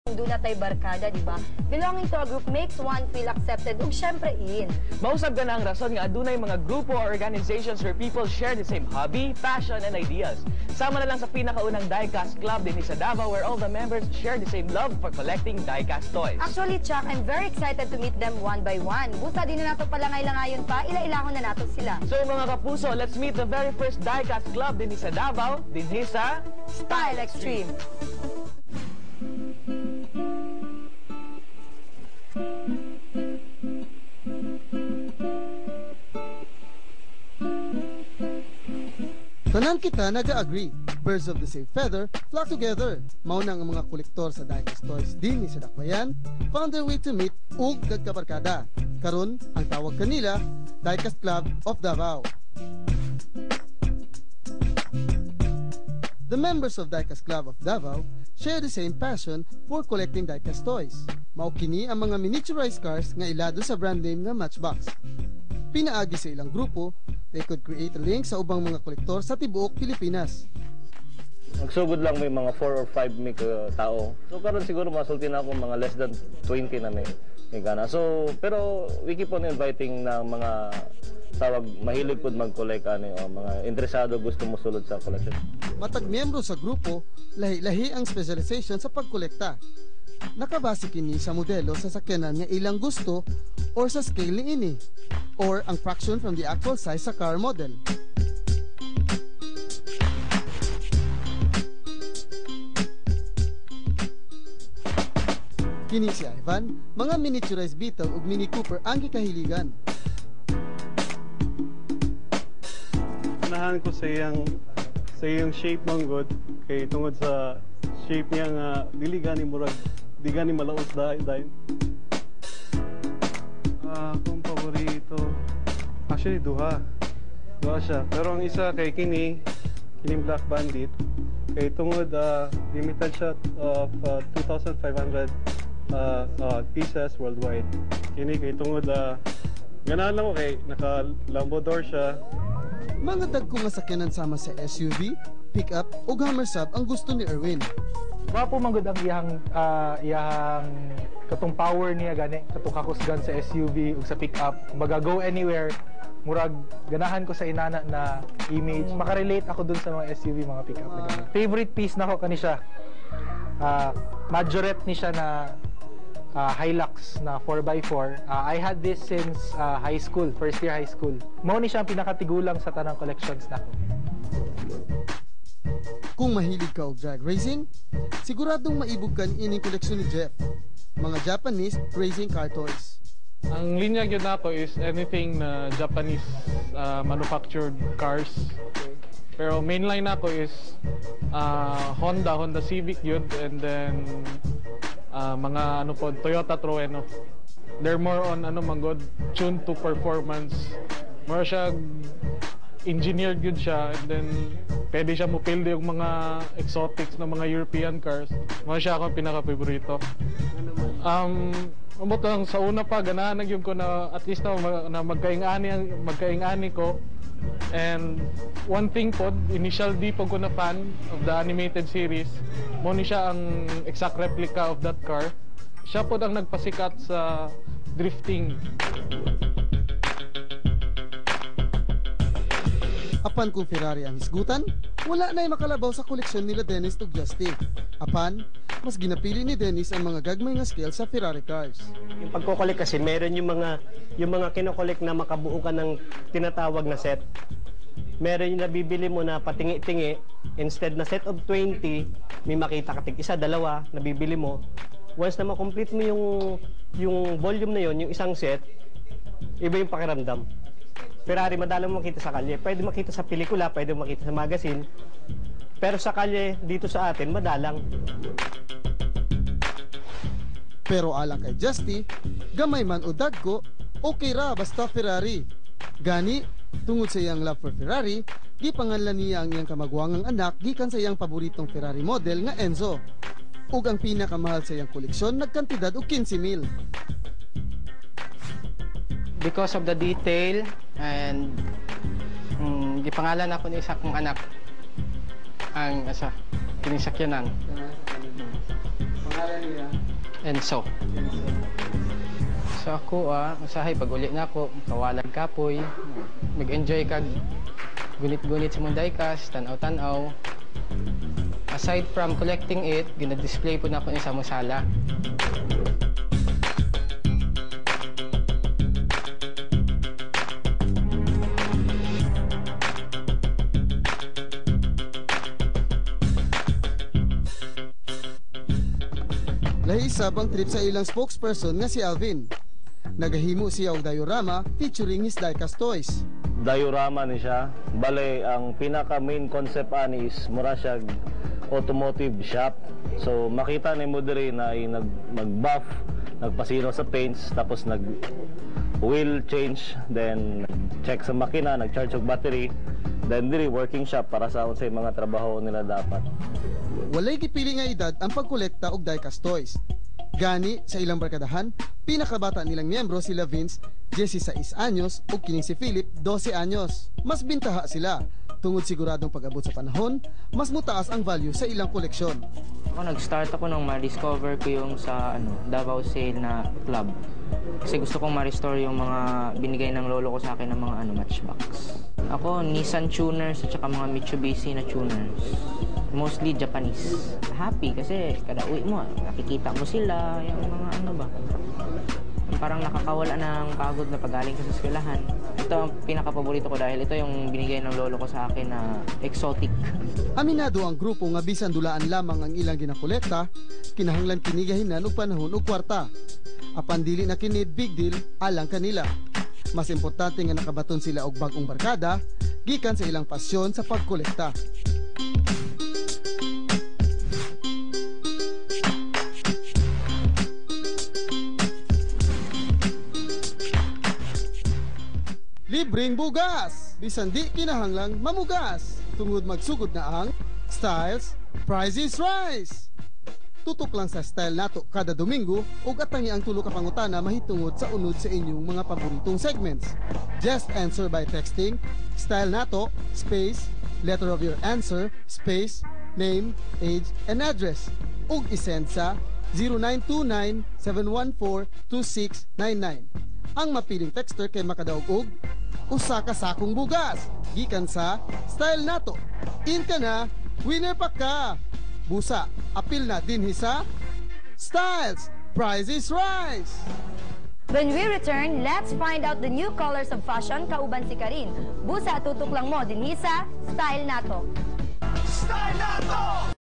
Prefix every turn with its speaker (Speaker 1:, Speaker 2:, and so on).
Speaker 1: Dula tay barkada, di ba? Belonging to a group makes one feel accepted ug syempre in.
Speaker 2: Mausab ka na ang rason nga adunay mga grupo or organizations where people share the same hobby, passion, and ideas. Sama na lang sa pinakaunang diecast club din sa Davao where all the members share the same love for collecting diecast toys.
Speaker 1: Actually, Chuck, I'm very excited to meet them one by one. Busa din na nato palangay-langayon pa, ila-ilahon na nato sila.
Speaker 2: So mga kapuso, let's meet the very first diecast club din sa Davao, din sa
Speaker 1: Style Extreme.
Speaker 3: Tanan kita naga-agree. Birds of the same feather flock together. Mauna ang mga kolektor sa diecast toys din sa Dakbayan found their way to meet ug gagkabarkada. Karon ang tawag kanila Diecast Club of Davao. The members of Diecast Club of Davao share the same passion for collecting diecast toys. Mao kini ang mga miniaturized cars nga ilado sa brand name nga Matchbox. Pinaagi sa ilang grupo, they could create a link sa ubang mga kolektor sa tibuok Pilipinas.
Speaker 4: Nagsugod lang may mga 4 or 5 may tao. So karon siguro masulti na ako mga less than 20 na may gana. So pero we keep on inviting na mga tawag mahilig pud mag-collect ani o mga interesado gusto mo sulod sa collection.
Speaker 3: Matag miyembro sa grupo, lahi-lahi ang specialization sa pagkolekta. Nakabase kini sa modelo sa sakyanan nga ilang gusto or sa scale ni ini or ang fraction from the actual size sa car model. Kini si Ivan, mga miniaturized Beetle ug Mini Cooper ang gikahiligan.
Speaker 5: Unahan ko sa iyang shape man god kay tungod sa shape niya nga dili gani murag di gani malaos dahil. Akong paborito actually duha siya pero ang isa kay kining Black Bandit kay tungod limited siya of 2,500 pieces worldwide. Kini kay tungod ganahan lang ko kay naka lambo door siya.
Speaker 3: Mga dagko nga sakyanan sama sa SUV, pickup ug Hummer sub ang gusto ni Erwin.
Speaker 6: Wapo man gud ang iyang katong power niya gani katong kakusgan sa SUV ug sa pickup. Kumbaga go anywhere, murag ganahan ko sa inana na image. Makarelate ako dun sa mga SUV, mga pickup na gani. Favorite piece nako kani siya. Majorette ni siya na Hilux na 4x4. I had this since high school, first year high school. Mao ni siya ang pinakatigulang sa tanang collections nako.
Speaker 3: Kung mahilig ka og drag racing, siguradong maibog ka ining koleksyon ni Jeff. Mga Japanese racing car toys.
Speaker 5: Ang linya gyud nako is anything na Japanese manufactured cars. Pero mainline nako is Honda Civic yun, and then mga Toyota Trueno. They're more on mangod tuned to performance. More siya engineered yun siya, and then pwede siya mopilde yung mga exotics na mga European cars. More siya akong pinaka-favorito. Umot lang sa una pa ganahan nagyud ko na at least na magkaingani ko. And one thing po, initial di po ko na fan of the animated series. Mo ni siya ang exact replica of that car. Siya po ang nagpasikat sa drifting.
Speaker 3: Apan kung Ferrari ang hisgutan, wala na'y makalabaw sa koleksyon nila Dennis ug Justin. Apan, mas ginapili ni Dennis ang mga gagmay nga scale sa Ferrari cars.
Speaker 7: Yung pagkokolek kasi meron yung mga kinokolek na makabuo ka ng tinatawag na set. Meron yung nabibili mo na patingi-tingi, instead na set of 20, may makita ka tig isa, dalawa, nabibili mo. Once na makomplete mo yung volume na yon, yung isang set, iba yung pakiramdam. Ferrari, madalang makita sa kalye. Pwede makita sa pelikula, pwede makita sa magazine. Pero sa kalye, dito sa atin, madalang.
Speaker 3: Pero alang kay Justy, gamay man o dagko, okay ra basta Ferrari. Gani, tungod sa iyang love for Ferrari, gipanganlan niya ang iyang kamagwangang anak gikan sa iyang paboritong Ferrari model nga Enzo. Ug ang pinakamahal sa iyang koleksyon nagkantidad og 15,000.
Speaker 8: Because of the detail and gipangalan ako ni isa kong anak ang kinisakyanan. Enzo. So ako, usahay pag uli na ako, kawalag kapoy, mag-enjoy kag gunit-gunit sa mong diecast, tanaw-tanaw. Aside from collecting it, gina-display po na ako sa mong sala.
Speaker 3: Lahisab ang trip sa ilang spokesperson nga si Alvin. Nagahimo siya og diorama featuring his diecast toys.
Speaker 4: Diorama ni siya. Bale, ang pinaka main concept ani is mura siya automotive shop. So makita ni mo diri na ay mag-buff, nagpasino sa paints, tapos nag-wheel change, then check sa makina, nag-charge og battery, then diri working shop para sa unsay mga trabaho nila dapat.
Speaker 3: Walay gipili nga edad ang pagkolekta og diecast toys. Gani sa ilang barkadahan, pinakabata nilang miyembro sila Vince, 16 anyos ug kining si Philip, 12 anyos. Mas bintaha sila tungod siguradong pag-abot sa panahon, mas mutaas ang value sa ilang koleksyon.
Speaker 9: Nag-start ako nung ma-discover ko yung sa Davao Sale na club. Kasi gusto kong ma-restore yung mga binigay ng lolo ko sa akin ng mga matchbox. Ako, Nissan tuners at saka mga Mitsubishi na tuners. Mostly Japanese. Happy kasi kada uwi mo, nakikita mo sila, yung mga parang nakakawala ng pagod na pagaling ka sa eskwelahan. Ito ang pinaka-paborito ko dahil ito yung binigay ng lolo ko sa akin na exotic.
Speaker 3: Aminado ang grupo nga bisan dulaan lamang ang ilang ginakolekta, kinahanglan kinigahinan og panahon og kwarta. Apan dili na kini big deal alang kanila. Mas importante nga nakabaton sila og bag-ong barkada gikan sa ilang pasyon sa pagkolekta. Libreng bugas! Bisan di kinahanglang mamugas. Tungod magsugod na ang Styles Prizes Rise! Tutok lang sa Style Nato kada Domingo ug atangi ang tulo ka pangutana mahitungod sa unod sa inyong mga paboritong segments. Just answer by texting Style Nato space letter of your answer space name, age, and address ug isend sa 0929-714-2699. Ang mapiling texter kay makadaog og usa ka sakong bugas gikan sa Style Nato. In ka na, winner pa ka. Busa, apil na dinhi sa Styles Prizes Rise.
Speaker 1: When we return, let's find out the new colors of fashion kauban si Karin. Busa, tutok lang mo dinhi sa Style Nato.
Speaker 10: Style Nato!